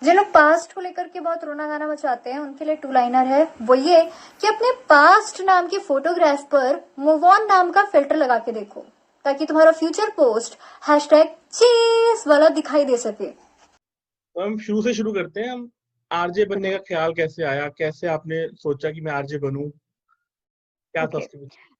जिन लोग पास्ट को लेकर के बहुत रोना गाना मचाते हैं उनके लिए टू लाइनर है, वो ये कि अपने पास्ट नाम की फोटोग्राफ पर मूव ऑन नाम का फिल्टर लगा के देखो, ताकि तुम्हारा फ्यूचर पोस्ट हैशटैग चीज वाला दिखाई दे सके। तो हम शुरू से शुरू करते हैं। हम आरजे बनने का ख्याल कैसे आया, कैसे आपने सोचा कि मैं आरजे बनूं, क्या था ओके। उसके पीछे?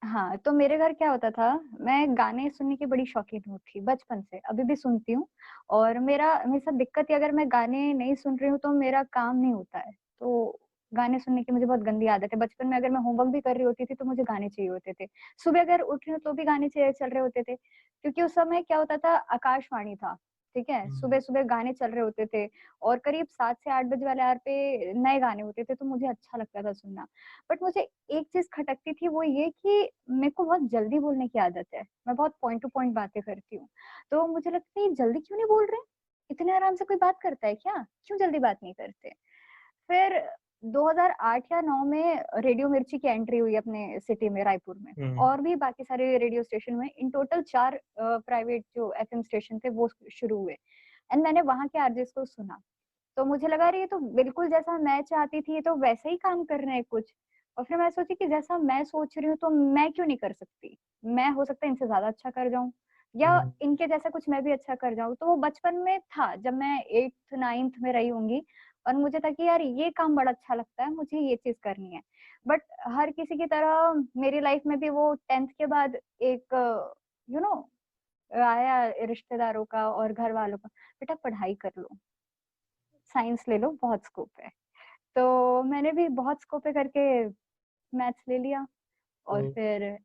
हाँ, तो मेरे घर क्या होता था, मैं गाने सुनने की बड़ी शौकीन हूँ थी बचपन से, अभी भी सुनती हूँ। और मेरे साथ दिक्कत है, अगर मैं गाने नहीं सुन रही हूँ तो मेरा काम नहीं होता है। तो गाने सुनने की मुझे बहुत गंदी आदत है। बचपन में अगर मैं होमवर्क भी कर रही होती थी तो मुझे गाने चाहिए होते थे। सुबह अगर उठ रही हूँ तो भी गाने चाहिए चल रहे होते थे, क्योंकि उस समय क्या होता था, आकाशवाणी था, ठीक है, सुबह सुबह गाने चल रहे होते थे। और करीब 7 से 8 बजे वाले आर पे नए गाने होते थे, तो मुझे अच्छा लगता था सुनना। बट मुझे एक चीज खटकती थी, वो ये कि मेरे को बहुत जल्दी बोलने की आदत है, मैं बहुत पॉइंट टू पॉइंट बातें करती हूँ। तो मुझे लगता है ये जल्दी क्यों नहीं बोल रहे, इतने आराम से कोई बात करता है क्या, क्यों जल्दी बात नहीं करते। फिर 2008 या 9 में रेडियो मिर्ची की एंट्री हुई अपने सिटी में, रायपुर में। और भी बाकी सारे रेडियो स्टेशन में, इन टोटल 4 प्राइवेट जो एफएम स्टेशन थे वो शुरू हुए। एंड मैंने वहां के आरजेस को सुना, तो मुझे लगा अरे ये तो बिल्कुल जैसा मैं चाहती थी, ये तो वैसे ही काम कर रहे हैं कुछ। और फिर मैं सोची कि जैसा मैं सोच रही हूँ तो मैं क्यों नहीं कर सकती, मैं हो सकता है इनसे ज्यादा अच्छा कर जाऊं, या इनके जैसा कुछ मैं भी अच्छा कर जाऊं। तो वो बचपन में था, जब मैं 8th 9th में रही होंगी, और मुझे था कि यार ये काम बड़ा अच्छा लगता है, मुझे ये चीज करनी है। बट हर किसी की तरह मेरी लाइफ में भी वो 10th के बाद एक यू नो आया रिश्तेदारों का और घर वालों का, बेटा पढ़ाई कर लो, साइंस ले लो, बहुत स्कोप है। तो मैंने भी बहुत स्कोप है करके मैथ्स ले लिया, और फिर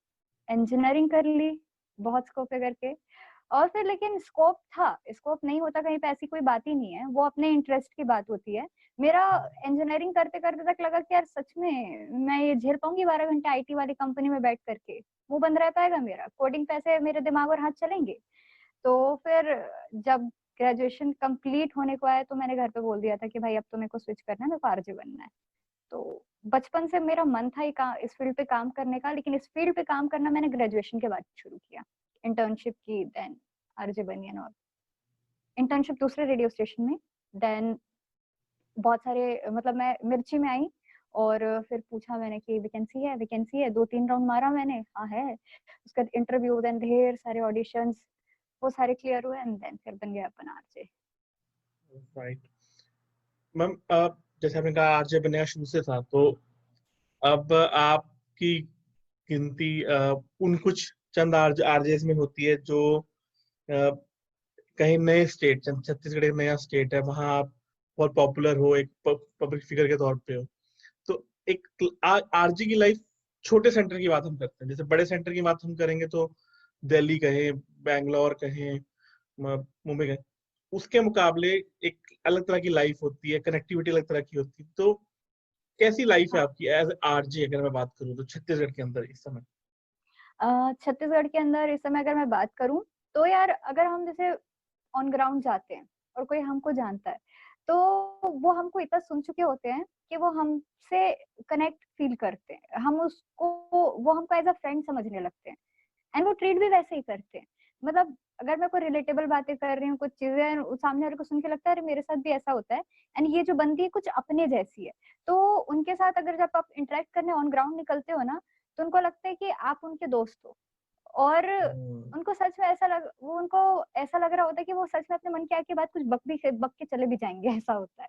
इंजीनियरिंग कर ली, बहुत स्कोप है करके। और फिर लेकिन स्कोप था, स्कोप नहीं होता कहीं पे, ऐसी कोई बात ही नहीं है, वो अपने इंटरेस्ट की बात होती है। मेरा इंजीनियरिंग करते करते तक लगा कि यार सच में मैं ये झेल पाऊंगी 12 घंटे आईटी वाली कंपनी में बैठ करके, मुंह बंद रह पाएगा मेरा, कोडिंग पे ऐसे मेरे दिमाग और हाथ चलेंगे। तो फिर जब ग्रेजुएशन कंप्लीट होने को आया तो मैंने घर पे बोल दिया था कि भाई अब तो मेरे को स्विच करना है, मेरे को आरजे बनना है। तो बचपन से मेरा मन था इस फील्ड पे काम करने का, लेकिन इस फील्ड पे काम करना मैंने ग्रेजुएशन के बाद शुरू किया, इंटर्नशिप की, देन आरजे बनी एंड ऑल। इंटर्नशिप दूसरे रेडियो स्टेशन में, देन बहुत सारे, मतलब मैं मिर्ची में आई, और फिर पूछा मैंने कि वैकेंसी है, वैकेंसी है, 2-3 राउंड मारा मैंने, हाँ है। उसके बाद इंटरव्यू, देन ढेर सारे ऑडिशंस, वो सारे क्लियर हुए, एंड देन फिर बन गया अपन आरजे। राइट मैम, जैसे आपने कहा आरजे बनने का शुरू से था, तो अब आपकी गिनती उन कुछ चंद आरजेस में होती है जो कहीं नए स्टेट, छत्तीसगढ़ एक नया स्टेट है, वहां आप बहुत पॉपुलर हो, एक पब्लिक फिगर के तौर पे हो। तो एक आरजी की लाइफ, छोटे सेंटर की बात हम करते हैं, जैसे बड़े सेंटर की बात हम करेंगे तो दिल्ली कहें, बैंगलोर कहें, मुंबई कहें, उसके मुकाबले एक अलग तरह की लाइफ होती है, कनेक्टिविटी अलग तरह की होती है। तो कैसी लाइफ है हाँ, आपकी एज आरजे, अगर मैं बात करूँ तो छत्तीसगढ़ के अंदर इस समय? छत्तीसगढ़ के अंदर इस समय अगर मैं बात करूं, तो यार अगर हम जैसे ऑन ग्राउंड जाते हैं और कोई हमको जानता है, तो वो हमको इतना सुन चुके होते हैं कि वो हमसे कनेक्ट फील करते हैं, हम उसको, वो हमको एज अ फ्रेंड समझने लगते हैं। एंड वो ट्रीट भी वैसे ही करते हैं। मतलब अगर मैं कोई रिलेटेबल बातें कर रही हूँ, कुछ चीजें सामने वाले को सुन के लगता है अरे मेरे साथ भी ऐसा होता है, एंड ये जो बंदी है कुछ अपने जैसी है, तो उनके साथ अगर जब आप इंटरेक्ट करने ऑन ग्राउंड निकलते हो ना, तो उनको लगता है कि आप उनके दोस्त हो। और उनको सच में वो उनको ऐसा लग रहा होता है कि वो सच में अपने मन की आके बात कुछ बक के चले भी जाएंगे, ऐसा होता है।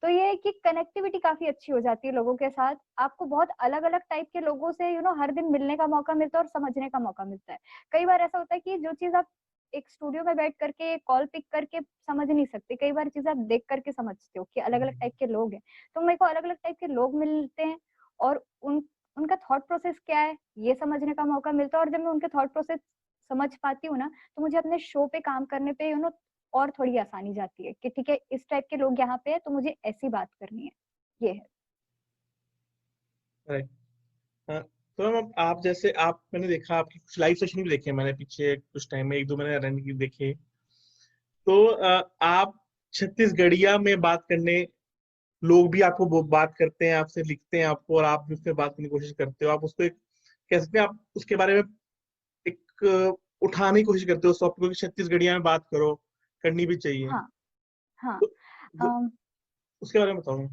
तो ये है कि कनेक्टिविटी काफी अच्छी हो जाती है लोगों के साथ, आपको बहुत अलग अलग टाइप के लोगों से हर दिन मिलने का मौका मिलता है और समझने का मौका मिलता है। कई बार ऐसा होता है कि जो चीज आप एक स्टूडियो में बैठ करके कॉल पिक करके समझ नहीं सकते, कई बार चीजें आप देख करके समझते हो कि अलग अलग टाइप के लोग हैं। तो मेरे को अलग अलग टाइप के लोग मिलते हैं, और उनका थॉट प्रोसेस क्या है ये समझने का मौका मिलता है। और जब मैं उनके थॉट प्रोसेस समझ पाती हूँ ना, तो मुझे अपने शो पे काम करने पे और थोड़ी आसानी जाती है कि ठीक है इस टाइप के लोग यहाँ पे है, तो मुझे ऐसी बात करनी है, ये है। राइट। हाँ, तो मैम आप जैसे आप, मैंने देखा आपकी कुछ लाइव सेशन भी देखे मैंने पिछले कुछ टाइम में, एक दो मैंने रन की देखे। तो आप छत्तीसगढ़िया में बात करने, लोग भी आपको बात करते हैं, आपसे लिखते हैं आपको, और आप भी उससे बात करने की कोशिश करते हो, आप उसको एक, कह सकते हैं आप उसके बारे में एक उठाने की कोशिश करते हो उस टॉपिक को कि छत्तीसगढ़िया में बात करो, करनी भी चाहिए। हाँ हाँ तो वो- अम, उसके बारे में बताओ।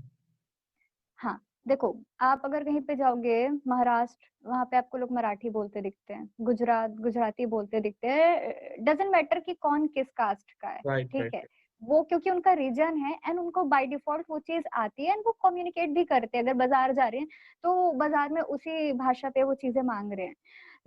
हाँ, देखो, आप अगर कहीं पे जाओगे महाराष्ट्र, वहाँ पे आपको लोग मराठी बोलते दिखते हैं, गुजरात गुजराती बोलते दिखते हैं, डज़न्ट मैटर कि कौन किस कास्ट का है, राइट ठीक राइट। है? वो क्योंकि उनका रीजन है एंड उनको बाय डिफॉल्ट वो चीज़ आती है एंड वो कम्युनिकेट भी करते हैं। अगर बाज़ार जा रहे हैं, तो बाज़ार में उसी भाषा पे वो चीज़ें माँग रहे हैं।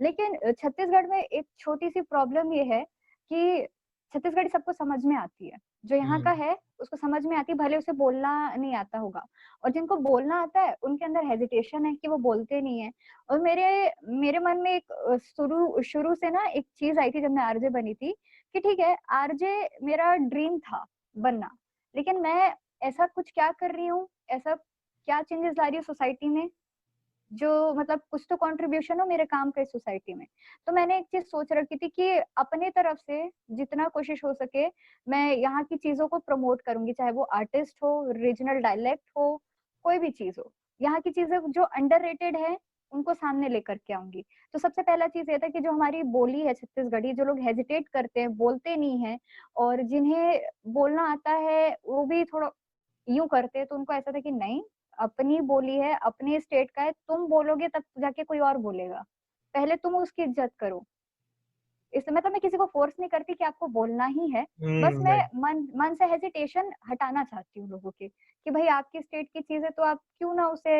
लेकिन छत्तीसगढ़ में एक छोटी-सी प्रॉब्लम ये है कि छत्तीसगढ़ी सबको समझ में आती है। जो यहाँ का है, उसको समझ में आती है, भले उसे बोलना नहीं आता होगा। और जिनको बोलना आता है उनके अंदर हेजिटेशन है कि वो बोलते नहीं है। और मेरे मेरे मन में एक शुरू शुरू से ना एक चीज आई थी जब मैं आरजे बनी थी कि ठीक है, आरजे मेरा ड्रीम था बनना, लेकिन मैं ऐसा कुछ क्या कर रही हूँ, ऐसा क्या चेंजेस ला रही हूँ सोसाइटी में, जो मतलब कुछ तो कंट्रीब्यूशन हो मेरे काम का इस सोसाइटी में। तो मैंने एक चीज सोच रखी थी कि अपने तरफ से जितना कोशिश हो सके मैं यहाँ की चीजों को प्रमोट करूंगी, चाहे वो आर्टिस्ट हो, रीजनल डायलेक्ट हो, कोई भी चीज हो। यहाँ की चीजें जो अंडररेटेड है उनको सामने लेकर के आऊंगी। तो सबसे पहला चीज ये था कि जो हमारी बोली है छत्तीसगढ़ी, जो लोग हेजिटेट करते हैं, बोलते नहीं है, और जिन्हें बोलना आता है वो भी थोड़ा यूं करते हैं, तो उनको ऐसा था कि नहीं, अपनी बोली है, अपने स्टेट का है, तुम बोलोगे तब जाके कोई और बोलेगा, पहले तुम उसकी इज्जत करो। इसलिए मतलब मैं किसी को फोर्स नहीं करती कि आपको बोलना ही है, बस मैं राइट। मन मन से हेजिटेशन हटाना चाहती हूँ लोगों के, कि भाई आपकी स्टेट की चीज है तो आप क्यों ना उसे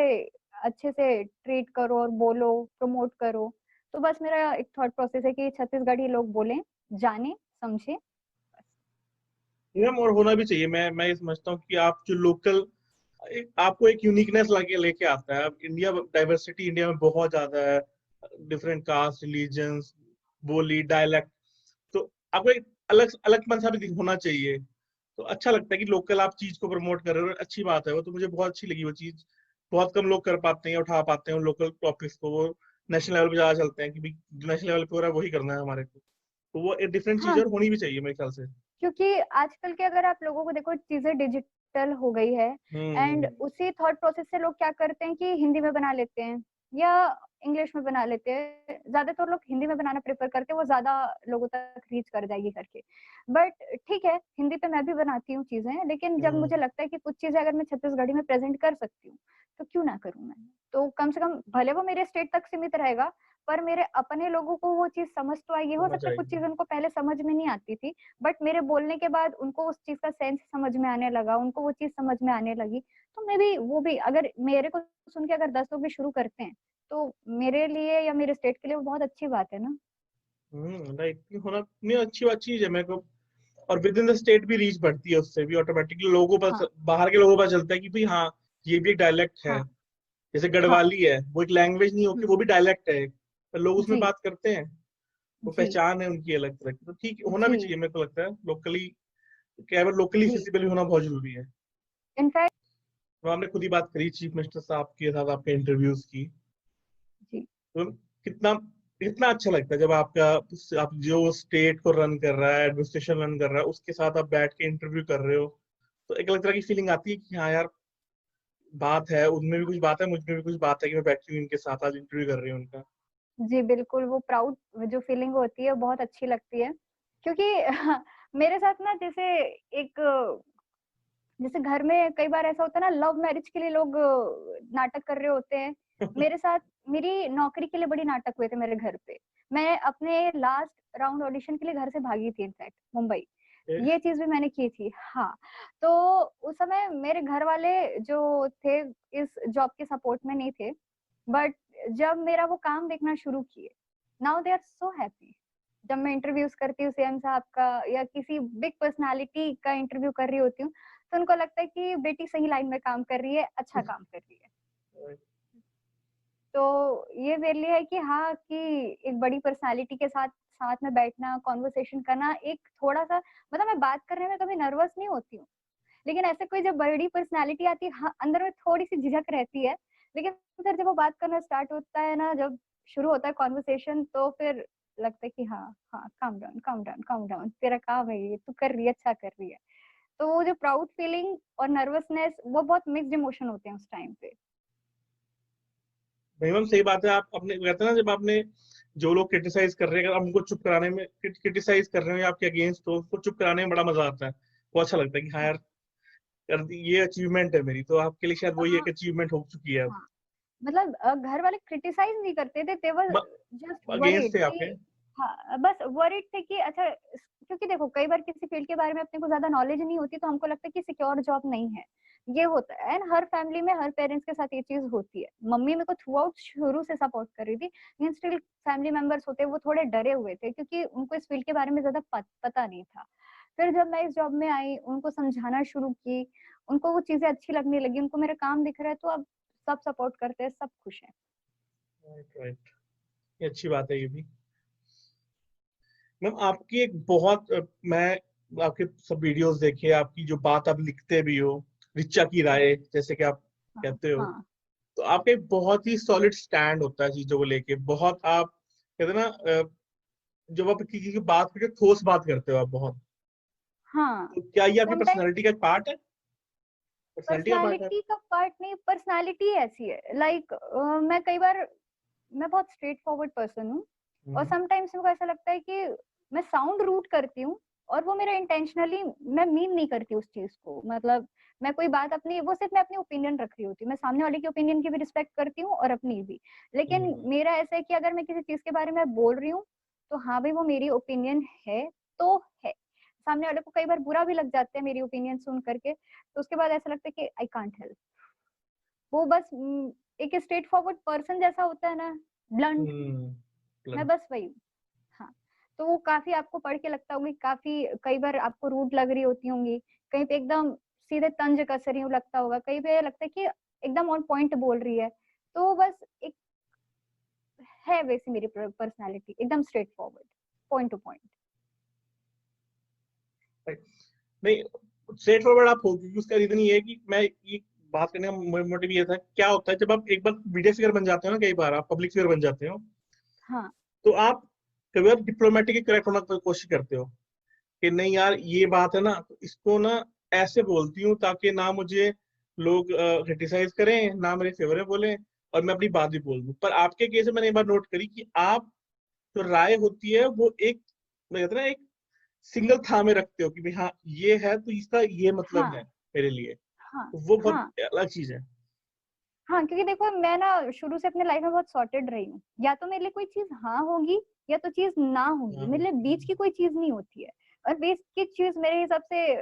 अच्छे से ट्रीट करो और बोलो, प्रमोट करो। तो बस मेरा एक थॉट प्रोसेस है कि छत्तीसगढ़ी लोग बोलें, जाने, समझे। मैम और होना भी चाहिए। मैं ये समझता हूँ कि आप जो लोकल, आपको एक यूनिकनेस लाके लेके आता है। अब इंडिया, डाइवर्सिटी इंडिया में बहुत ज्यादा है, डिफरेंट कास्ट, रिलीजन्स, बोली, डायलेक्ट। तो आपको एक अलग अलग सा भी होना चाहिए। तो अच्छा लगता है कि लोकल आप चीज को प्रमोट कर रहे हो, अच्छी बात है वो। तो मुझे बहुत अच्छी लगी वो चीज। बहुत कम लोग कर पाते हैं, उठा पाते हैं लोकल टॉपिक्स को। वो नेशनल लेवल पे ज्यादा चलते हैं कि भाई नेशनल लेवल पे हो रहा है वही करना है हमारे को। तो वो एक डिफरेंट चीज है हाँ, और होनी भी चाहिए मेरे ख्याल से। क्योंकि आजकल के अगर आप लोगों को देखो, चीजें डिजिटल हो गई है एंड हम्म। उसी थॉट प्रोसेस से लोग क्या करते हैं कि हिंदी में बना लेते हैं या इंग्लिश में बना लेते हैं। ज्यादातर लोग हिंदी में बनाना प्रेफर करते हैं, वो ज्यादा लोगों तक रीच कर जाएगी करके। बट ठीक है, हिंदी पे मैं भी बनाती हूँ चीजें, लेकिन जब मुझे लगता है कि कुछ चीजें अगर मैं छत्तीसगढ़ी में प्रेजेंट कर सकती हूँ तो क्यों ना करूँ मैं। तो कम से कम भले वो मेरे स्टेट तक सीमित रहेगा, पर मेरे अपने लोगों को वो चीज समझ तो आएगी। हो समझ सकता है कुछ आएगी। चीज उनको पहले समझ में नहीं आती थी, बट मेरे बोलने के बाद उनको उस चीज का सेंस समझ में आने लगा, उनको वो चीज समझ में आने लगी। तो मैं भी वो भी, अगर मेरे को सुन के अगर 10 लोग भी शुरू करते हैं तो मेरे लिए या मेरे स्टेट के लिए वो बहुत अच्छी बात है ना। राइट। होना नहीं, अच्छी बात, चीज है मेरे को। और विद इन द स्टेट भी रीच बढ़ती है, उससे भी ऑटोमेटिकली लोगों पर, हाँ बाहर के लोगों पर चलता है कि भाई हाँ, ये भी एक डायलेक्ट है। हाँ जैसे हाँ। गढ़वाली है, वो एक लैंग्वेज नहीं होती, वो भी डायलेक्ट है, तो लोग उसमें जी बात करते हैं। वो जी पहचान है उनकी अलग तरह की। तो ठीक होना भी जी चाहिए मेरे को लगता है लोकली। क्या लोकली जी। फिजिबल होना बहुत जरूरी है। इनफैक्ट तो हमने खुद ही बात करी चीफ मिनिस्टर साहब के साथ आपके इंटरव्यूज की। जी तो कितना कितना अच्छा लगता है जब आपका, आप जो स्टेट को रन कर रहा है, एडमिनिस्ट्रेशन रन कर रहा है, उसके साथ आप बैठ के इंटरव्यू कर रहे हो। तो एक अलग तरह की फीलिंग आती है कि हाँ यार, बात है उनमें भी कुछ बात है, मुझ में भी कुछ बात है कि मैं बैठी हूँ इनके साथ, आज इंटरव्यू कर रही हूँ उनका। जी, बिल्कुल, वो प्राउड जो फीलिंग होती है वो बहुत अच्छी लगती है। क्योंकि मेरे साथ ना एक जैसे घर में कई बार ऐसा होता है ना, लव मैरिज के लिए लोग नाटक कर रहे होते हैं। मेरे साथ मेरी नौकरी के लिए बड़ी नाटक हुए थे मेरे घर पे। मैं अपने लास्ट राउंड ऑडिशन के लिए घर से भागी थी इनफैक्ट मुंबई। ये चीज भी मैंने की थी। हाँ, तो उस समय मेरे घर वाले जो थे इस जॉब के सपोर्ट में नहीं थे, बट जब मेरा वो काम देखना शुरू किए, now they are so happy. जब मैं इंटरव्यूज करती हूँ सीएम साहब का या किसी बिग पर्सनालिटी का इंटरव्यू कर रही होती हूँ, तो उनको लगता है कि बेटी सही लाइन में काम कर रही है, अच्छा काम कर रही है। तो ये मेरे लिए है कि हाँ, कि एक बड़ी पर्सनालिटी के साथ साथ में बैठना, कॉन्वर्सेशन करना, एक थोड़ा सा मतलब मैं बात करने में कभी नर्वस नहीं होती हूँ, लेकिन ऐसे कोई जब बड़ी पर्सनालिटी आती है, हाँ, अंदर में थोड़ी सी झिझक रहती है। लेकिन फिर जब वो बात करना स्टार्ट होता है ना, जब शुरू होता है कॉन्वर्सेशन, तो फिर लगता है कि हाँ हाँ, calm down calm down calm down, तेरा काम है ये, तू कर रही है, अच्छा कर रही है। तो वो जो प्राउड फीलिंग और नर्वसनेस, वो बहुत मिक्स्ड इमोशन होते हैं उस टाइम पे। मैम सही बात है। आप अपने कहते हैं ना, जब आपने, जो लोग क्रिटिसाइज कर रहे हैं, अगर आप उनको चुप कराने में, क्रिटिसाइज कर रहे हो या आपके अगेंस्ट हो, उसको चुप कराने में बड़ा मजा आता है। वो अच्छा लगता है कि हाँ हाँ यार, कर दी, ये अचीवमेंट है मेरी, तो आपके लिए शायद वही हाँ एक अचीवमेंट हो चुकी है अब। हाँ, मतलब घर वाले क्रिटिसाइज नहीं करते थे, दे वर जस्ट अगेंस्ट वरीड थे आपके? कि हाँ, बस वरीड थे कि अच्छा क्योंकि देखो कई बार किसी फील्ड के बारे में अपने को ज्यादा नॉलेज नहीं होती तो हमको लगता है कि सिक्योर जॉब नहीं है, ये होता है। एंड हर फैमिली में हर पेरेंट्स के साथ ये चीज होती है। मम्मी मेरे को थ्रू आउट शुरू से सपोर्ट कर रही थी, लेकिन स्टिल फैमिली मेंबर्स होते हैं वो थोड़े डरे हुए थे क्योंकि उनको इस फील्ड के बारे में ज्यादा पता नहीं था। फिर जब मैं इस जॉब में आई, उनको समझाना शुरू की, उनको वो चीजें अच्छी लगने लगी, उनको मेरा काम दिख रहा है, तो अब सब सपोर्ट करते हैं, सब खुश हैं। राइट राइट, ये अच्छी बात है ये भी। मैम आपकी एक बहुत मैं आपके सब वीडियोस देखे, आपकी जो बात आप लिखते भी हो, रिचा की राय जैसे कि आप हाँ कहते हो, हाँ तो आपका एक बहुत ही सॉलिड स्टैंड होता है चीजों को लेके। बहुत आप कहते हैं ना, जब आप किसी की बात करके ठोस बात करते हो आप बहुत, हाँ। तो क्या ये आपकी समटाइम्स पर्सनालिटी का एक पार्ट है? पर्सनालिटी का पार्ट है? पर्सनालिटी का पार्ट नहीं, पर्सनालिटी ऐसी है लाइक मैं कई बार मैं बहुत स्ट्रेट फॉरवर्ड पर्सन हूँ, और हम्म, समटाइम्स मेरे को ऐसा लगता है कि मैं साउंड रूट करती हूँ, और वो मेरा इंटेंशनली मैं मीन नहीं करती उस चीज को। मतलब मैं कोई बात अपनी, वो सिर्फ मैं अपनी ओपिनियन रख रही होती हूँ, मैं सामने वाले की ओपिनियन की भी रिस्पेक्ट करती हूँ और अपनी भी। लेकिन हम्म, मेरा ऐसा है कि अगर मैं किसी चीज के बारे में बोल रही हूँ तो हाँ भाई वो मेरी ओपिनियन है तो है। सामने वाले को कई बार बुरा भी लग जाता है मेरी ओपिनियन सुन करके, तो उसके बाद ऐसा लगता है कि आई कांट हेल्प। वो बस एक स्ट्रेट फॉरवर्ड पर्सन जैसा होता है ना, ब्लंट, मैं प्लन। बस वही हूँ। हाँ, तो वो काफी आपको पढ़ के लगता होगी, काफी कई बार आपको रूड लग रही होती होंगी, कहीं पे एकदम सीधे तंज कस रही हूँ लगता होगा, कहीं पे लगता है कि एकदम ऑन पॉइंट बोल रही है। तो बस एक है वैसी मेरी पर्सनालिटी, एकदम straight forward, point two point. नहीं, स्ट्रेट फॉरवर्ड आप हो, क्योंकि उसका रीजन ये है कि मैं ये बात करने का मोटिव ये था, क्या होता है जब आप एक बार मीडिया फिगर बन जाते हो ना, कई बार आप पब्लिक फिगर बन जाते हो, हाँ तो आप कई बार डिप्लोमेटिक करेक्ट होना की कोशिश करते हो कि नहीं यार ये बात है ना, तो इसको ना ऐसे बोलती हूँ ताकि ना मुझे लोग क्रिटिसाइज करें, ना मेरे फेवर में बोले, और मैं अपनी बात भी बोल दूं। पर आपके केस में मैंने एक बार नोट करी कि आप जो राय होती है वो एक, मैं कहता ना, एक सिंगल था में रखते हो कि भाई हाँ ये है तो इसका ये मतलब है हाँ मेरे लिए, हाँ तो वो बहुत हाँ अलग चीज है। हाँ, क्योंकि देखो मैं ना शुरू से अपने लाइफ में बहुत सॉर्टेड रही हूँ, या तो मेरे लिए कोई चीज हाँ होगी या तो चीज ना होगी, हाँ, मेरे लिए बीच की कोई चीज नहीं होती है। और बीच की चीज मेरे हिसाब से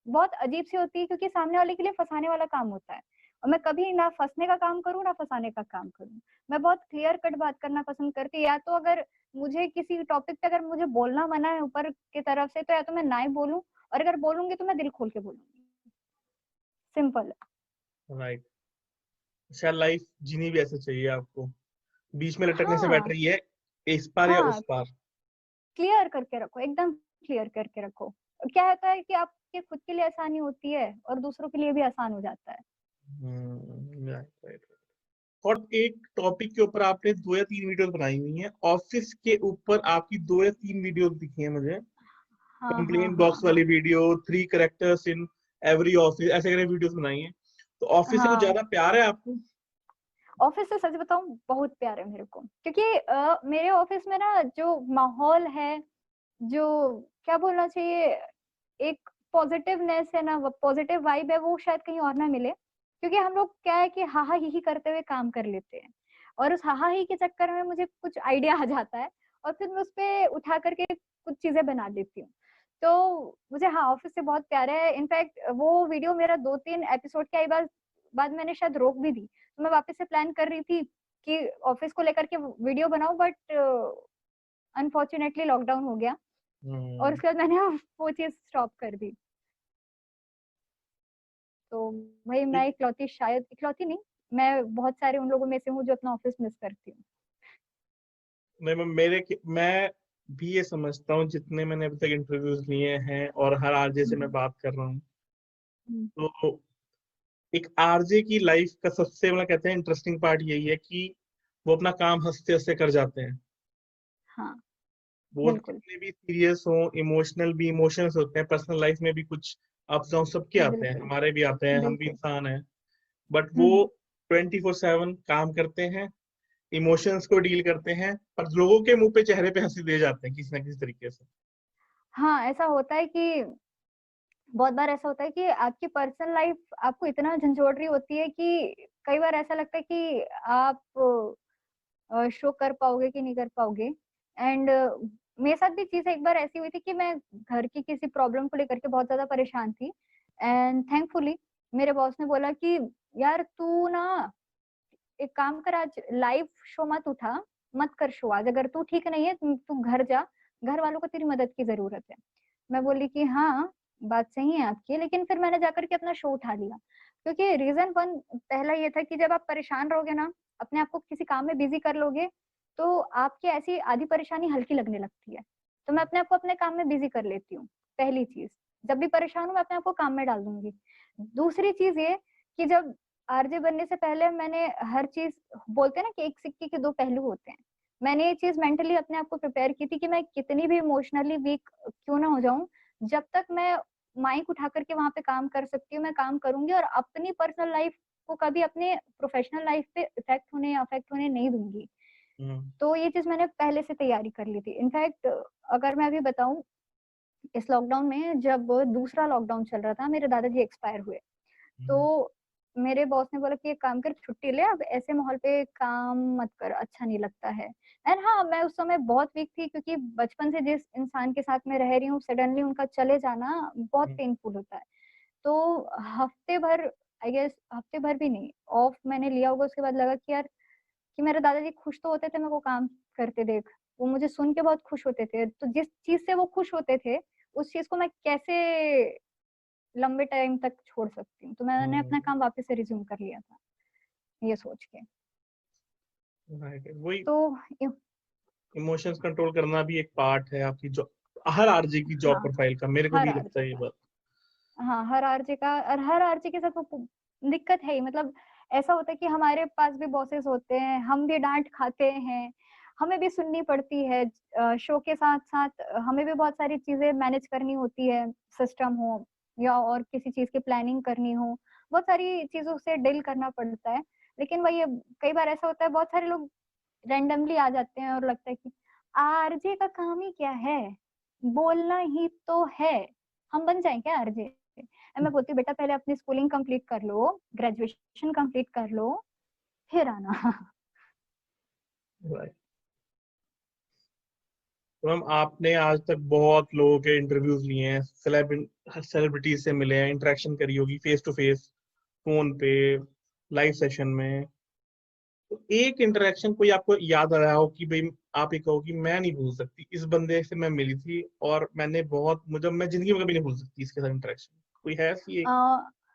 बहुत अजीब सी होती है, क्योंकि सामने वाले के लिए फंसाने वाला काम होता है, और मैं कभी ना फंसने का काम करूँ ना फंसाने का काम करूँ। मैं बहुत क्लियर कट बात करना पसंद करती हूँ, या तो अगर मुझे किसी टॉपिक पे अगर मुझे बोलना मना है ऊपर की तरफ से, तो या तो मैं ना ही बोलूँ, और अगर बोलूंगी तो मैं दिल खोल के बोलूंगी। सिंपल है। राइट। शायद लाइफ जीनी भी ऐसे चाहिए आपको, बीच में लटकने से बेटर हाँ ये है इस पार या हाँ, उस पार। क्लियर करके रखो, एकदम क्लियर करके रखो। क्या होता है कि आपके खुद के लिए आसानी होती है और दूसरों के लिए भी आसान हो जाता है। Right right. और एक टॉपिक के ऊपर आपने 2 या 3 वीडियोस बनाई हुई हैं, ऑफिस के ऊपर आपकी 2 या 3 वीडियोस दिखी हैं मुझे। हाँ हाँ कंप्लेन हाँ बॉक्स हाँ वाली video, 3 characters in every office, ऐसे करके वीडियोस बनाई हैं। तो ऑफिस से कुछ हाँ। ज्यादा प्यार है आपको? ऑफिस से सच बताऊं बहुत प्यार है मेरे को, क्योंकि मेरे ऑफिस में ना जो माहौल है, जो क्या बोलना चाहिए, एक पॉजिटिवनेस है ना, पॉजिटिव वाइब है, वो शायद कहीं और ना मिले। क्योंकि हम लोग क्या है कि हा हा ही करते हुए काम कर लेते हैं, और उस हा हा ही के चक्कर में मुझे कुछ आइडिया आ जाता है, और फिर मैं उस पे उठा करके कुछ चीजें बना देती हूँ। तो मुझे हाँ ऑफिस से बहुत प्यार है। इनफैक्ट वो वीडियो मेरा 2-3 एपिसोड के बाद मैंने शायद रोक भी दी, तो मैं वापस से प्लान कर रही थी कि ऑफिस को लेकर के वीडियो बनाऊं, बट अनफॉर्चुनेटली लॉकडाउन हो गया, और हम्म, उसके बाद मैंने वो चीज स्टॉप कर दी। तो भाई मैं इकलौती, शायद इकलौती नहीं, मैं बहुत सारे उन लोगों में से हूँ जो अपना ऑफिस मिस करती हूँ। मैं भी ये समझता हूँ, जितने मैंने अभी तक इंटरव्यूज लिए हैं और हर आरजे से मैं हम्म, बात कर रहा हूँ, हम्म, तो एक आरजे की लाइफ का सबसे मतलब कहते हैं इंटरेस्टिंग पार्ट यही है कि वो अपना काम हंसते हंसते कर जाते हैं। हाँ वो बिल्कुल कितने भी सीरियस हो, इमोशनल भी इमोशंस होते हैं, पर्सनल लाइफ में भी कुछ अप्स डाउन सबके आते हैं, बिल्कुल हमारे भी आते हैं, हम भी बिल्कुल। इंसान हैं। बट वो हम्म। 24/7 काम करते हैं, इमोशंस को डील करते हैं, और लोगों के मुंह पे चेहरे पे हंसी दे जाते हैं किसी ना किसी तरीके से। हाँ ऐसा होता है कि बहुत बार ऐसा होता है कि आपकी पर्सनल लाइफ आपको इतना झंझोड़ रही होती है कि कई बार ऐसा लगता है कि आप शो कर पाओगे कि नहीं कर पाओगे। एंड मेरे साथ भी चीज़ एक बार ऐसी हुई थी कि मैं घर की किसी प्रॉब्लम को लेकर के बहुत ज़्यादा परेशान थी। एंड थैंकफुली मेरे बॉस ने बोला कि यार तू ना एक काम कर, आज लाइव शो मत उठा, मत कर शो आज, अगर तू ठीक नहीं है तू घर जा, घर वालों को तेरी मदद की ज़रूरत है। मैं बोली कि हाँ, बात सही है आपकी, लेकिन फिर मैंने जाकर के अपना शो उठा लिया। क्योंकि रीज़न 1 पहला ये था कि जब आप परेशान रहोगे ना, अपने आप को किसी काम में बिज़ी कर लोगे, तो आपकी ऐसी आधी परेशानी हल्की लगने लगती है। तो मैं अपने आप को अपने काम में बिज़ी कर लेती हूँ, पहली चीज़। जब भी परेशान हूँ, मैं अपने आप को काम में डाल दूँगी। दूसरी चीज़ ये कि जब आरजे बनने से पहले मैंने हर चीज़, बोलते हैं ना कि एक सिक्के के 2 पहलू होते हैं। मैंने ये चीज़ मेंटली अपने आप को प्रिपेयर की थी कि मैं कितनी भी इमोशनली वीक क्यों ना हो जाऊँ, जब तक मैं माइक उठा कर के वहाँ पे काम कर सकती हूँ, मैं काम करूँगी और अपनी पर्सनल लाइफ को कभी अपने प्रोफेशनल लाइफ पे इफ़ेक्ट होने या अफ़ेक्ट होने नहीं दूँगी। हम्म, तो ये चीज़ मैंने पहले से तैयारी कर ली थी। इनफैक्ट अगर मैं अभी बताऊँ, इस लॉकडाउन में जब दूसरा लॉकडाउन चल रहा था, मेरे दादाजी एक्सपायर हुए। हम्म, तो मेरे बॉस ने बोला कि एक काम कर, छुट्टी ले, अब ऐसे माहौल पे काम मत कर, अच्छा नहीं लगता है। एंड हाँ, मैं उस समय बहुत वीक थी क्योंकि बचपन से जिस इंसान के साथ मैं रह रही हूँ, सडनली उनका चले जाना बहुत हम्म, पेनफुल होता है। तो हफ्ते भर, आई गेस हफ्ते भर भी नहीं, ऑफ मैंने लिया होगा, उसके बाद लगा कि यार, कि मेरे दादाजी खुश तो होते थे मेरे को काम करते देख, वो मुझे सुन के बहुत खुश होते थे। तो जिस चीज़ से वो खुश होते थे, उस चीज़ को मैं कैसे लंबे टाइम तक छोड़ सकती हूँ। तो मैंने अपना हम्म, काम वापस से रिज़्यूम कर लिया था, ये सोच के। right, वही तो इ इमोशंस कंट्रोल करना भी एक पार्ट है आपकी जॉब, हर आरजे की जॉब हाँ, प्रोफाइल का, मेरे को हर भी लगता आरजे है ये का। बात। हाँ, हर आरजे का, और हर आरजे के साथ वो दिक्कत है ही। मतलब ऐसा होता है कि हमारे पास भी बॉसेस होते हैं, हम भी डाँट खाते हैं, हमें भी सुननी पड़ती है। शो के साथ-साथ हमें भी बहुत सारी चीज़ें मैनेज करनी होती है, सिस्टम हो या और किसी चीज़ की प्लानिंग करनी हो, बहुत सारी चीज़ों से डील करना पड़ता है। लेकिन वही है, कई बार ऐसा होता है, बहुत सारे लोग रैंडमली आ जाते हैं और लगता है कि आरजे का काम ही क्या है? बोलना ही तो है। हम बन जाएँ क्या आरजे? मैं बोलती हूँ बेटा पहले अपनी स्कूलिंग कंप्लीट कर लो, ग्रेजुएशन कंप्लीट कर लो, फिर आना। Right. तो मैम आपने आज तक बहुत लोगों के इंटरव्यूज लिए हैं, सेलिब्रिटीज से मिले हैं, इंटरेक्शन करी होगी फेस टू फेस, फोन पे, लाइव सेशन में। तो एक इंटरेक्शन कोई आपको याद आ रहा हो कि भाई आप ये कहो कि मैं नहीं भूल सकती, इस बंदे से मैं मिली थी और मैंने बहुत, मुझे, मैं जिंदगी में कभी नहीं भूल सकती इसके साथ इंटरेक्शन, कोई है ऐसी अ, एक?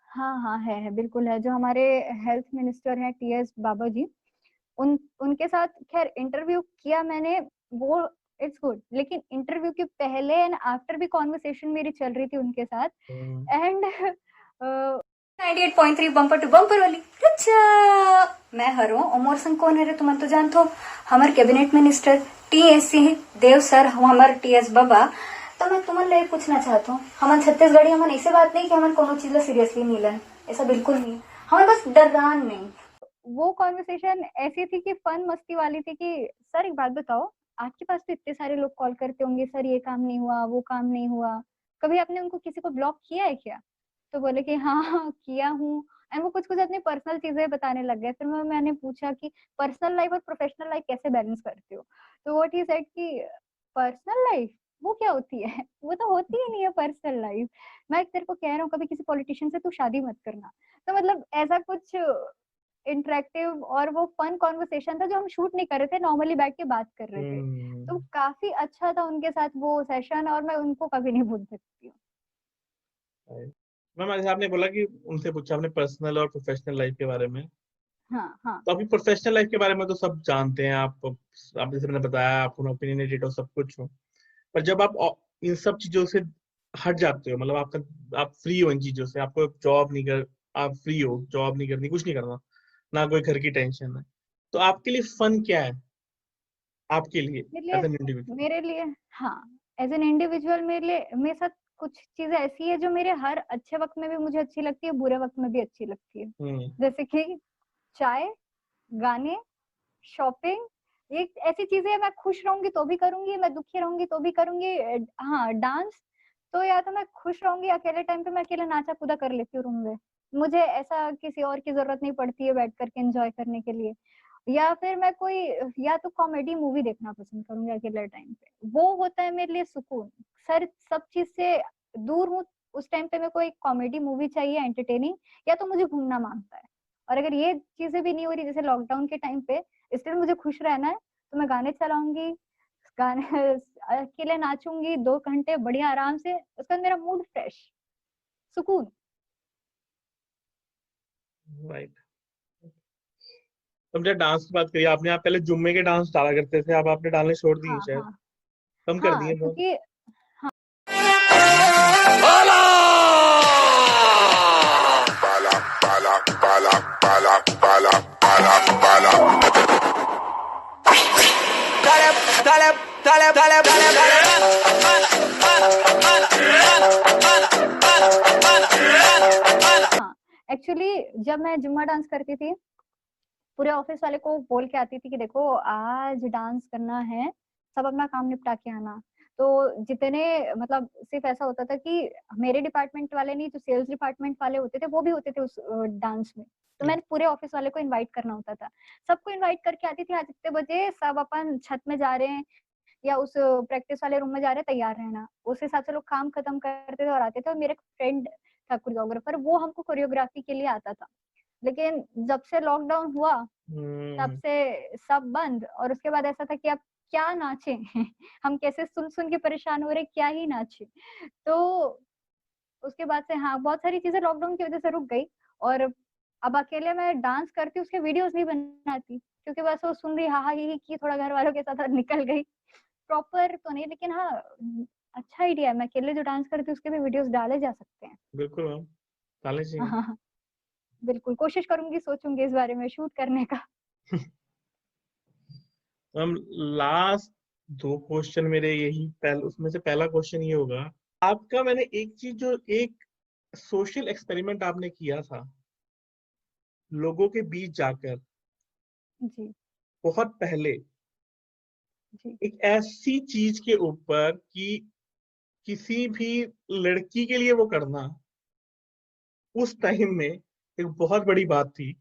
हाँ, है, बिल्कुल है। जो हमारे हेल्थ मिनिस्टर हैं टीएस बाबा जी, उनके साथ ख़ैर इंटरव्यू किया मैंने, वो इट्स गुड। लेकिन इंटरव्यू के पहले एंड आफ्टर भी कन्वर्सेशन मेरी चल रही थी उनके साथ। हम्म, एंड 98.3 बम्पर टू बम्पर वाली अच्छा मैं हरो अमोर संग कौन है रे तुम तो जानते हो हमार कैबिनेट मिनिस्टर टीएस देव सर हमार टीएस बाबा। तो मैं तुमन ले पूछना चाहता हूँ, हमन छत्तीसगढ़ी हमन ऐसे बात नहीं कि हमन कोनो चीज ला सीरियसली नहीं लें, ऐसा बिल्कुल नहीं। हमन बस डरान नहीं। वो कॉन्वर्सेशन ऐसी थी कि फन मस्ती वाली थी कि सर एक बात बताओ, आपके पास तो इतने सारे लोग कॉल करते होंगे, सर ये काम नहीं हुआ, वो काम नहीं हुआ, कभी आपने उनको किसी को ब्लॉक किया है क्या? तो बोले कि हाँ, हाँ किया हूँ। एंड वो कुछ-कुछ अपनी पर्सनल चीज़ें बताने लग गए। फिर मैंने पूछा कि पर्सनल लाइफ और प्रोफेशनल लाइफ कैसे बैलेंस करते हो? तो व्हाट ही सेड कि पर्सनल लाइफ वो क्या होती है? वो तो होती ही नहीं है पर्सनल लाइफ। मैं तेरे को कह रहा हूँ कभी किसी पॉलिटिशियन से तू शादी मत करना। तो मतलब ऐसा कुछ इंटरैक्टिव और वो फन कन्वर्सेशन था जो हम शूट नहीं कर रहे थे, नॉर्मली बैठ के बात कर रहे थे। तो हम्म, काफ़ी अच्छा था उनके साथ वो सेशन और मैं उनको कभी नहीं भूल सकती हूँ। मैम जैसे आपने बोला कि उनसे पूछा आपने पर्सनल और प्रोफेशनल लाइफ के बारे में, हाँ, हाँ। तो अभी प्रोफेशनल लाइफ के बारे में तो सब जानते हैं आप जैसे मैंने बताया, आप ओपिनियनेटेड हो, सब कुछ हो। पर जब आप इन सब चीजों से हट जाते हो, मतलब आप फ्री हो इन चीजों से, आपको जॉब नहीं कर, आप फ्री हो, जॉब नहीं करनी, कुछ नहीं करना, ना कोई घर की टेंशन है, तो आपके लिए फन क्या है, आपके लिए मेरे एज लिए एन इंडिविजुअल? मेरे लिए हाँ, एज़ एन इंडिविजुअल मेरे साथ कुछ चीज़ें ऐसी है जो मेरे हर अच्छे वक़्त में भी मुझे अच्छी लगती है, बुरे वक़्त में भी अच्छी लगती है। हम्म, जैसे कि चाय, गाने, शॉपिंग, ये ऐसी चीज़ें मैं खुश रहूँगी तो भी करूँगी, मैं दुखी रहूँगी तो भी करूँगी। हाँ, डांस, तो या तो मैं खुश रहूंगी अकेले टाइम पे, मैं अकेले नाचा कूदा कर लेती हूँ रूम में, मुझे ऐसा किसी और की जरूरत नहीं पड़ती है बैठ करके एंजॉय करने के लिए। या फिर मैं कोई, या तो कॉमेडी मूवी देखना पसंद करूंगी अकेले टाइम पे, वो होता है मेरे लिए सुकून। सर सब चीज से दूर हूँ उस टाइम पे, मेरे को एक कॉमेडी मूवी चाहिए एंटरटेनिंग, या तो मुझे घूमना मांगता है। और अगर ये चीजें भी नहीं हो रही जैसे लॉकडाउन के टाइम पे, इसलिए मुझे खुश रहना है, तो मैं गाने चलाऊंगी, गाने अकेले नाचूंगी 2 घंटे बढ़िया आराम से, उसके बाद मेरा मूड फ्रेश, सुकून। राइट। तुम जब डांस की बात करिए, आपने आप पहले जुम्मे के डांस डाला करते थे, अब आपने डालने छोड़ दिए हाँ शायद, हाँ कम कर हाँ, दिए बहुत। क्योंकि हाँ, एक्चुअली जब मैं जुम्मा डांस करती थी, पूरे ऑफिस वाले को बोल के आती थी कि देखो आज डांस करना है, सब अपना काम निपटा के आना। तो जितने मतलब सिर्फ ऐसा होता था कि मेरे डिपार्टमेंट वाले नहीं, जो सेल्स डिपार्टमेंट वाले होते थे वो भी होते थे उस डांस में। तो मैंने पूरे ऑफिस वाले को इनवाइट करना होता था, सबको इनवाइट करके आती थी, आज इतने बजे सब अपन छत में जा रहे हैं या उस प्रैक्टिस वाले रूम में जा रहे हैं, तैयार रहना। उस हिसाब से लोग काम खत्म करते थे और आते थे। और मेरे फ्रेंड था कोरियोग्राफर, वो हमको कोरियोग्राफी के लिए आता था। लेकिन जब से लॉकडाउन हुआ तब से सब बंद, और उसके बाद ऐसा था कि अब क्या नाचे हम कैसे सुन सुन के परेशान हो रहे, क्या ही नाचे। तो उसके बाद से हाँ, बहुत सारी चीजें लॉकडाउन की वजह से रुक गई। और अब अकेले मैं डांस करती हूँ, उसके वीडियोस नहीं बनाती, क्योंकि बस वो सुन रही हा हा ही की, थोड़ा घर वालों के साथ और निकल गई। प्रॉपर तो नहीं, लेकिन हाँ अच्छा आइडिया है, मैं अकेले जो डांस करती हूँ उसके भी वीडियोस डाले जा सकते हैं। बिल्कुल मैम, डालने हाँ चाहिए। हाँ हाँ, बिल्कुल कोशिश करूंगी, सोचूंगी इस बारे में शूट करने का। मैम लास्ट 2 क्वेश्चन मेरे यही, उसमें से पहला क्वेश्चन ये होगा आपका, मैंने एक चीज जो एक सोशल एक्सपेरिमेंट आपने किया था लोगों के बीच जाकर जी बहुत पहले, जी एक ऐसी चीज के ऊपर कि किसी भी लड़की के लिए वो करना उस टाइम में एक बहुत बड़ी बात थी।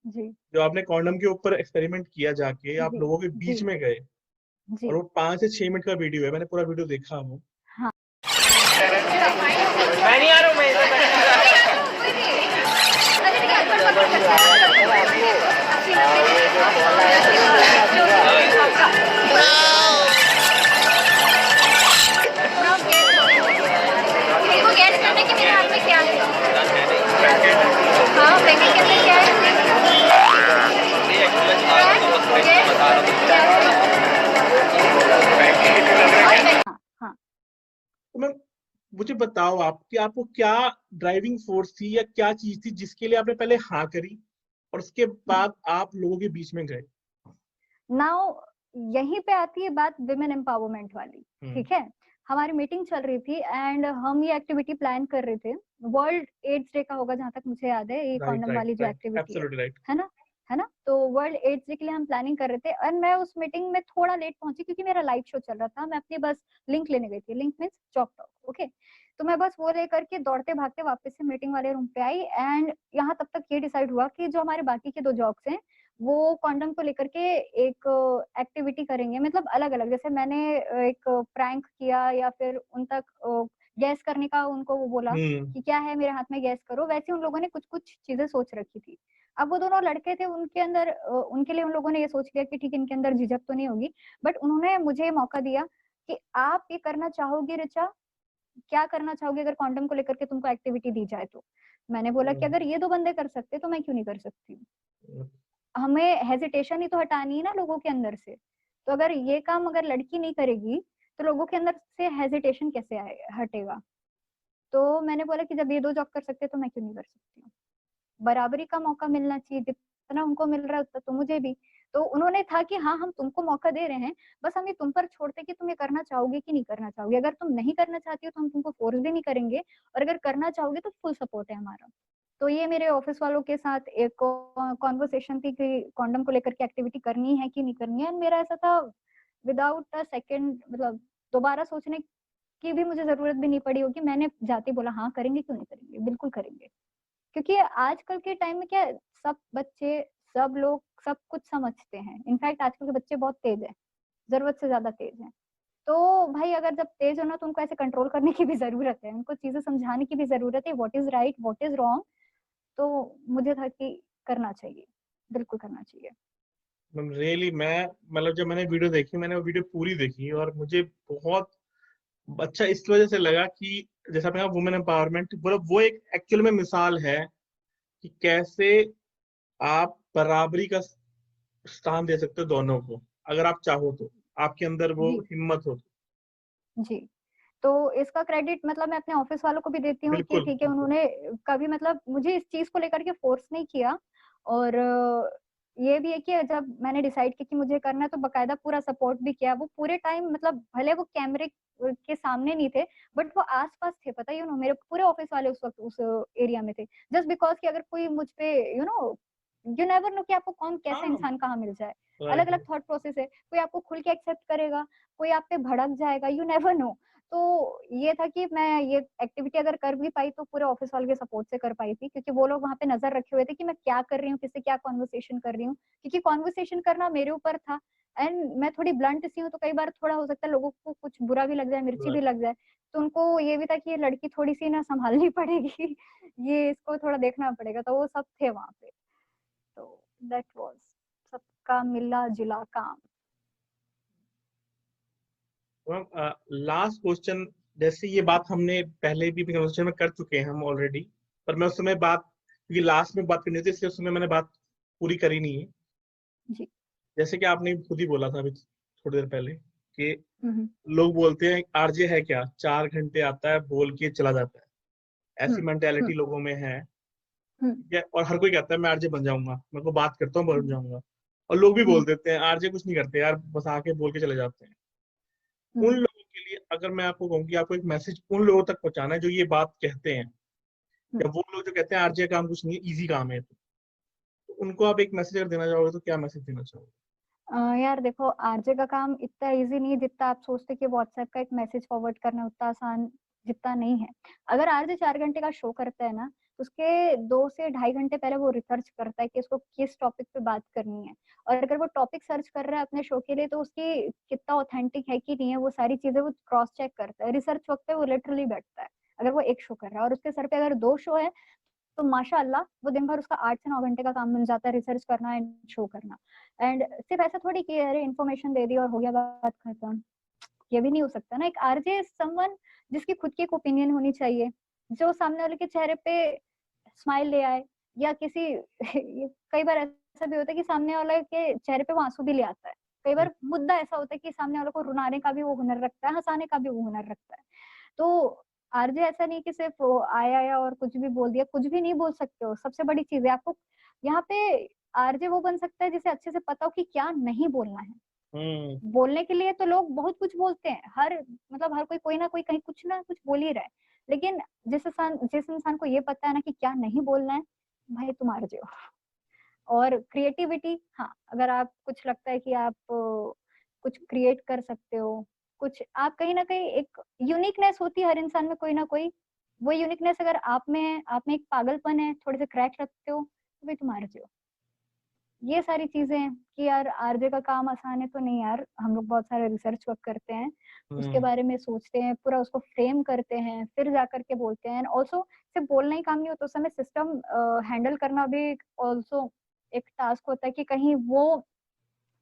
जी जो आपने कॉन्डम के ऊपर एक्सपेरिमेंट किया जाके आप जी लोगों के जी बीच में गए, और जी। वो 5 से 6 मिनट का वीडियो है, मैंने पूरा वीडियो देखा वो। हाँ मैं नहीं आ रहा हूँ, मैं इधर इसको गैस करने के मेरे हाथ में क्या है? हाँ, पैकेट के अंदर क्या है? हाँ हाँ। तो मैं, मुझे बताओ आप कि आपको क्या ड्राइविंग फोर्स थी या क्या चीज थी जिसके लिए आपने पहले हाँ करी और उसके बाद आप लोगों के बीच में गए। नाउ यहीं पे आती है बात विमेन एम्पावरमेंट वाली। ठीक है, हमारी मीटिंग चल रही थी एंड हम ये एक्टिविटी प्लान कर रहे थे। वर्ल्ड एड्स डे का होगा जहां तक मुझे याद है, ये राइट कॉन्डम राइट वाली जो राइट, एक्टिविटी एब्सोल्युटली राइट। है ना, है ना। तो वर्ल्ड एड्स डे के लिए हम प्लानिंग कर रहे थे, और मैं उस मीटिंग में थोड़ा लेट पहुंची क्योंकि मेरा लाइव शो चल रहा था। मैं अपनी बस लिंक लेने गई थी, link means chalk talk, okay. तो मैं बस वो लेकर के दौड़ते भागते वापस से मीटिंग वाले रूम पे आई, एंड यहाँ तब तक ये डिसाइड हुआ कि जो हमारे बाकी के 2 जॉब्स हैं वो कॉन्डम को लेकर के एक एक्टिविटी करेंगे, मतलब अलग अलग। जैसे मैंने एक प्रैंक किया या फिर उन तक गैस करने का उनको वो बोला कि क्या है मेरे हाथ में, गैस करो, वैसे उन लोगों ने कुछ कुछ चीजें सोच रखी थी। अब वो दोनों लड़के थे, उनके अंदर उनके लिए उन लोगों ने ये सोच लिया कि ठीक है, इनके अंदर झिझक तो नहीं होगी। बट उन्होंने मुझे मौका दिया कि आप ये करना चाहोगी ऋचा, क्या करना चाहोगे अगर कॉन्डम को लेकर के तुमको एक्टिविटी दी जाए तो। मैंने बोला कि अगर ये 2 बंदे कर सकते तो मैं क्यों नहीं कर सकती। हमें हेजिटेशन ही तो हटानी है ना लोगों के अंदर से। तो अगर ये काम अगर लड़की नहीं करेगी तो लोगों के अंदर से हेजिटेशन कैसे हटेगा। तो मैंने बोला कि जब ये 2 जॉब कर सकते तो मैं क्यों नहीं कर सकती हूँ। बराबरी का मौका मिलना चाहिए, जितना उनको मिल रहा है उतना तो मुझे भी। तो उन्होंने था कि हाँ हम तुमको मौका दे रहे हैं, बस हम ये तुम पर छोड़ते कि तुम ये करना चाहोगे कि नहीं करना चाहोगे। अगर तुम नहीं करना चाहती हो तो हम तुमको फोर्स भी नहीं करेंगे, और अगर करना चाहोगे तो फुल सपोर्ट है हमारा। तो ये मेरे ऑफिस वालों के साथ एक कॉन्वर्सेशन थी कि कॉन्डम को लेकर के एक्टिविटी करनी है कि नहीं करनी है। मेरा ऐसा था विदाउट अ सेकंड, मतलब दोबारा सोचने की भी मुझे जरूरत भी नहीं पड़ी होगी, मैंने जाते बोला हाँ करेंगे, क्यों नहीं करेंगे, बिल्कुल करेंगे। क्योंकि आजकल के टाइम में क्या है, सब बच्चे, सब लोग सब कुछ समझते हैं। इनफैक्ट आजकल के बच्चे बहुत तेज हैं, जरूरत से ज्यादा तेज हैं। तो भाई अगर जब तेज हो ना, तो उनको ऐसे कंट्रोल करने की भी जरूरत है, उनको चीजें समझाने की भी जरूरत है, what is right what is wrong. तो मुझे था कि करना चाहिए, बिल्कुल करना चाहिए। रियली मैं मतलब जब मैंने वीडियो देखी, मैंने वो वीडियो पूरी देखी और मुझे बहुत अच्छा इस वजह से लगा कि जैसा आपने कहा वुमेन एम्पावरमेंट, मतलब वो एक एक्चुअल में मिसाल है कि कैसे आप बराबरी का स्थान दे सकते हो दोनों को, अगर आप चाहो तो, आपके अंदर वो जी हिम्मत हो तो। जी। तो इसका क्रेडिट मतलब मैं अपने ऑफिस वालों को भी देती हूँ कि बिल्कुल ठीक है, बिल्कुल। उन्होंने कभी मतलब मुझे इस चीज को लेकर के फोर्स नहीं किया। और ये भी है कि जब मैंने डिसाइड किया कि मुझे करना है, तो बकायदा पूरा सपोर्ट भी किया। वो पूरे टाइम मतलब भले वो कैमरे के सामने नहीं थे, बट वो आसपास थे, पता है मेरे पूरे ऑफिस वाले उस वक्त उस एरिया में थे। जस्ट बिकॉज कि अगर कोई मुझ पे यू नेवर नो कि आपको कौन कैसा हाँ इंसान कहाँ मिल जाए। अलग अलग राइट। थॉट प्रोसेस है, कोई आपको खुल के एक्सेप्ट करेगा, कोई आप पे भड़क जाएगा, यू नेवर नो। तो ये था कि मैं ये एक्टिविटी अगर कर भी पाई, तो पूरे ऑफिस वाले के सपोर्ट से कर पाई थी, क्योंकि वो लोग वहां पे नजर रखे हुए थे कि मैं क्या कर रही हूँ, किससे क्या कॉन्वर्सेशन कर रही हूँ। क्योंकि कॉन्वर्सेशन करना मेरे ऊपर था, एंड मैं थोड़ी ब्लंट सी हूँ, तो कई बार थोड़ा हो सकता है लोगों को कुछ बुरा भी लग जाए, मिर्ची भी लग जाए। तो उनको ये भी था कि ये लड़की थोड़ी सी ना संभालनी पड़ेगी, ये इसको थोड़ा देखना पड़ेगा। तो वो सब थे वहां पे। तो दैट वाज सबका मिला जुला काम। लास्ट क्वेश्चन, जैसे ये बात हमने पहले भी कन्वर्सेशन में कर चुके हैं हम ऑलरेडी, पर मैं उस समय बात, क्योंकि लास्ट में बात करनी थी इसलिए उस समय मैंने बात पूरी करी नहीं है। जी। जैसे कि आपने खुद ही बोला था अभी थोड़ी देर पहले कि हम्म लोग बोलते हैं आरजे है क्या, 4 घंटे आता है बोल के चला जाता है, ऐसी हम्म मेंटेलिटी हम्म लोगों में है। हम्म ठीक है, और हर कोई कहता है मैं आरजे बन जाऊंगा, मैं को बात करता हूँ बन जाऊंगा। और लोग भी बोल हम्म देते हैं आरजे कुछ नहीं करते यार, बस आके बोल के चले जाते हैं। उन हम्म लोगों के लिए अगर मैं आपको कहूँ कि आपको एक मैसेज उन लोगों तक पहुंचाना है जो ये बात कहते हैं, हम्म। या वो लोग जो कहते हैं आरजे काम कुछ नहीं है, इजी काम है, तो उनको आप एक मैसेज अगर देना चाहोगे तो क्या मैसेज देना चाहोगे? यार देखो, आरजे का काम इतना इजी नहीं है जितना आप सोचते कि व्हाट्सएप का एक मैसेज फॉरवर्ड करना उतना आसान जितना नहीं है। अगर आरजे 4 घंटे का शो करता है ना, तो उसके 2 से ढाई घंटे पहले वो रिसर्च करता है कि इसको किस टॉपिक पे बात करनी है। और अगर वो टॉपिक सर्च कर रहा है अपने शो के लिए, तो उसकी कितना ऑथेंटिक है कि नहीं है, वो सारी चीजें वो क्रॉस चेक करता है। रिसर्च वक्त पे वो लिटरली बैठता है। अगर वो एक शो कर रहा है और उसके सर पे अगर 2 शो है, तो माशाअल्लाह वो दिन भर उसका 8 से 9 घंटे का काम बन जाता है, रिसर्च करना एंड शो करना। एंड सिर्फ ऐसा थोड़ी कि अरे इन्फॉर्मेशन दे दी और हो गया, बात खत्म। ये भी नहीं हो सकता ना। एक आरजे समवन जिसकी खुद की एक ओपिनियन होनी चाहिए, जो सामने वाले के चेहरे पे स्माइल ले आए, या किसी कई बार ऐसा भी होता है कि सामने वाले के चेहरे पे वो आंसू भी ले आता है। कई बार मुद्दा ऐसा होता है कि सामने वाले को रुलाने का भी वो हुनर रखता है, हंसाने का भी वो हुनर रखता है। तो आरजे ऐसा नहीं कि सिर्फ वो आया और कुछ भी बोल दिया। कुछ भी नहीं बोल सकते हो, सबसे बड़ी चीज है आपको यहाँ पे। आरजे वो बन सकता है जिसे अच्छे से पता हो कि क्या नहीं बोलना है। हम्म। बोलने के लिए तो लोग बहुत कुछ बोलते हैं, हर मतलब हर कोई ना कोई कहीं कुछ ना कुछ बोल ही रहा है। लेकिन जिस इंसान को ये पता है ना कि क्या नहीं बोलना है, भाई तुम आरजे हो। और क्रिएटिविटी, हाँ, अगर आप कुछ लगता है कि आप कुछ क्रिएट कर सकते हो, कुछ आप कहीं ना कहीं एक यूनिकनेस होती है हर इंसान में कोई ना कोई। वो यूनिकनेस अगर आप में एक पागलपन है, थोड़े से क्रैक रखते हो, तो भाई तुम आरजे हो। ये सारी चीजें हैं कि यार आरजे का काम आसान है तो नहीं यार। हम लोग बहुत सारे रिसर्च वर्क करते हैं, उसके हम्म। बारे में सोचते हैं, पूरा उसको फ्रेम करते हैं, फिर जाकर के बोलते हैं। ऑल्सो सिर्फ बोलना ही काम नहीं होता, उस समय सिस्टम हैंडल करना भी ऑल्सो एक टास्क होता है कि कहीं वो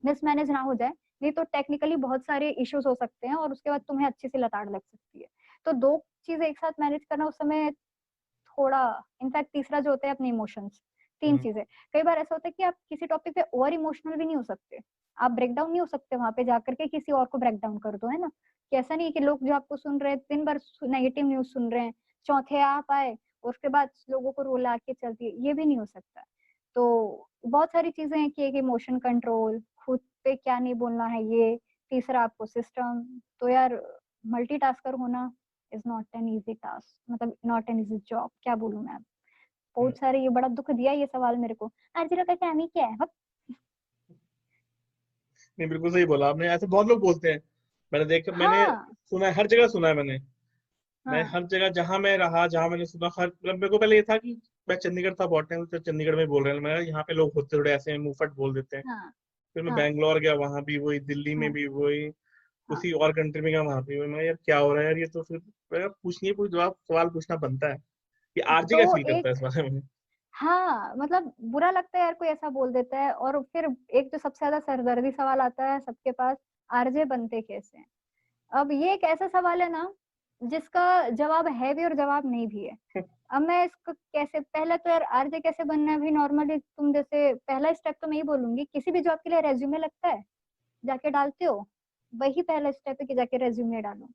मिसमैनेज ना हो जाए। नहीं तो टेक्निकली बहुत सारे इश्यूज हो सकते हैं और उसके बाद तुम्हें अच्छी सी लताड़ लग सकती है। तो दो चीजें एक साथ मैनेज करना उस समय थोड़ा, इनफैक्ट तीसरा जो होता है अपने इमोशंस। तीन हम्म। चीजें। कई बार ऐसा होता है कि आप किसी टॉपिक पे ओवर इमोशनल भी नहीं हो सकते, आप ब्रेक डाउन नहीं हो सकते वहां पे जाकर के किसी और को ब्रेक डाउन कर दो, है ना। कि ऐसा नहीं है कि लोग जो आपको सुन रहे हैं दिन भर नेगेटिव न्यूज सुन रहे हैं, चौथे आप आए और उसके बाद लोगों को रुला के चलती है, ये भी नहीं हो सकता। तो बहुत सारी चीजें हैं कि एक इमोशन कंट्रोल, खुद पे क्या नहीं बोलना है, ये तीसरा आपको सिस्टम। तो यार मल्टीटास्कर होना is not an easy task, मतलब नॉट एन इजी जॉब, क्या बोलूं मैं। बहुत सारे, ये बड़ा दुख दिया ये सवाल मेरे को। अर्जुन का काम ही क्या है, नहीं बिल्कुल सही बोला आपने, ऐसे बहुत लोग बोलते हैं मैंने हाँ सुना है, हर जगह सुना है मैंने। मैं हाँ हर जगह जहां मैं रहा, जहां मैंने सुना, हर मतलब मेरे को पहले ये था कि मैं चंडीगढ़ था बहुत टाइम, तो चंडीगढ़ में बोल रहे हैं, मैं यहाँ पे लोग होते थोड़े ऐसे मुंहफट बोल देते हैं। हाँ फिर मैं हाँ बैंगलोर गया, वहां भी वही, दिल्ली में हाँ भी वही, हाँ। किसी और कंट्री में गया, वहां पे वही। मैं यार क्या हो रहा है यार, ये तो फिर मैं पूछनी कुछ जवाब, सवाल पूछना बनता है कि आरजे क्या तो फील करता है इस एक बारे में। हाँ, मतलब बुरा लगता है यार कोई ऐसा बोल देता है और फिर एक जो सबसे ज़्यादा सरदर्दी सवाल आता है सबके पास, आरजे बनते कैसे हैं? अब ये एक ऐसा सवाल है ना, जिसका जवाब है भी और जवाब नहीं भी है। अब मैं इसको कैसे पहले तो यार आरजे कैसे बनना है अभी नॉर्मली तुम जैसे पहला स्टेप तो मैं यही बोलूँगी, किसी भी जॉब के लिए रिज़्यूमे लगता है, जाके डालते हो, वही पहला स्टेप है कि जाके रिज़्यूमे डालो।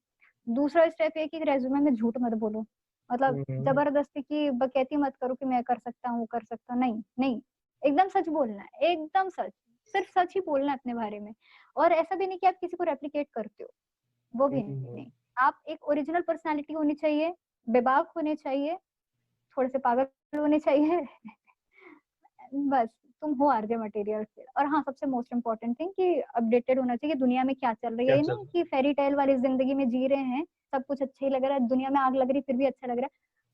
दूसरा स्टेप ये है कि रिज़्यूमे में झूठ मत बोलो, मतलब हम्म, ज़बरदस्ती की बकैती मत करो कि मैं कर सकता हूँ, कर सकता हूँ, नहीं, नहीं, एकदम सच बोलना है, एकदम सच, सिर्फ सच ही बोलना है अपने बारे में और ऐसा भी नहीं कि आप किसी को रेप्लिकेट करते हो, वो भी हम्म, नहीं। आप एक ओरिजिनल पर्सनैलिटी होनी चाहिए, बेबाक होने चाहिए, थोड़े से पागल होने चाहिए बस तुम हो आरजे मटेरियल फिर। और हाँ, सबसे मोस्ट इम्पोर्टेंट थिंग कि अपडेटेड होना चाहिए कि दुनिया में क्या चल रही है। क्या ये चल नहीं रहा कि फेरी टेल वाली जिंदगी में जी रहे हैं, सब कुछ अच्छा ही लग रहा है, दुनिया में आग लग रही फिर भी अच्छा लग रहा है।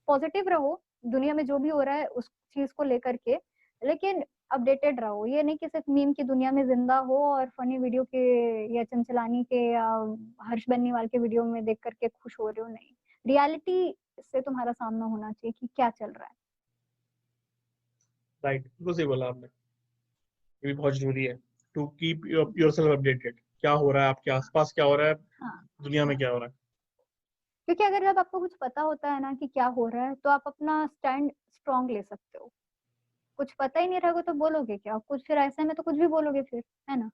पॉजिटिव रहो, दुनिया में जो भी हो रहा है उस चीज को लेकर के, लेकिन अपडेटेड रहो। ये नहीं कि सिर्फ मीम की दुनिया में जिंदा हो और फनी वीडियो के या चंचलानी के या हर्ष बेनीवाल के वीडियो में देख करके खुश हो रहे हो, नहीं। रियलिटी से तुम्हारा सामना होना चाहिए कि क्या चल रहा है। है। राइट, बिल्कुल सही बोला आपने। ये भी बहुत जरूरी है, टू कीप योरसेल्फ अपडेटेड, क्या हो रहा है आपके आसपास, क्या हो रहा है हाँ दुनिया में, हाँ। क्या हो रहा है। क्योंकि अगर जब आपको कुछ पता होता है ना कि क्या हो रहा है, तो आप अपना स्टैंड स्ट्रांग ले सकते हो। कुछ पता ही नहीं रहेगा तो बोलोगे क्या? कुछ फिर ऐसे में तो कुछ भी बोलोगे फिर, है ना?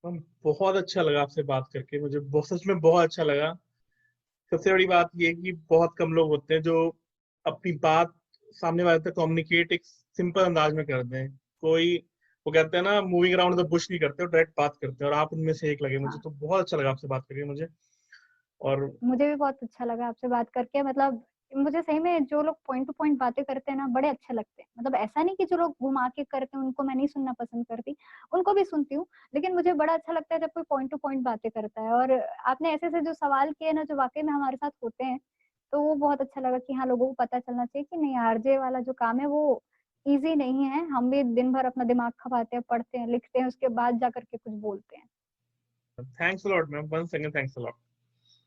हम्म, बहुत अच्छा लगा आपसे बात करके, मुझे बहुत, सच में बहुत अच्छा लगा। सबसे बड़ी बात ये है कि बहुत कम लोग होते हैं जो अपनी बात सामने वाले तक कम्युनिकेट एक सिंपल अंदाज में करते हैं। कोई, वो कहते हैं ना, मूविंग अराउंड द बुश नहीं करते, वो डायरेक्ट बात करते हैं, और आप उनमें से एक लगे। मुझे हाँ, तो बहुत अच्छा लगा आपसे बात करके मुझे। और मुझे भी बहुत अच्छा लगा आपसे बात करके। मतलब मुझे सही में जो लोग पॉइंट टू पॉइंट बातें करते हैं ना, बड़े अच्छे लगते हैं। मतलब ऐसा नहीं कि जो लोग घुमा के करते हैं उनको मैं नहीं सुनना पसंद करती, उनको भी सुनती हूँ, लेकिन मुझे बड़ा अच्छा लगता है जब कोई पॉइंट टू पॉइंट बातें करता है। और आपने ऐसे ऐसे जो सवाल किए ना जो वाकई में हमारे साथ होते हैं, तो वो बहुत अच्छा लगा कि हाँ, लोगों को पता चलना चाहिए कि नहीं, आरजे वाला जो काम है वो ईजी नहीं है। हम भी दिन भर अपना दिमाग खपाते हैं, पढ़ते हैं, लिखते हैं, उसके बाद जा करके कुछ बोलते हैं। Thanks a lot ma'am, one second, thanks a lot.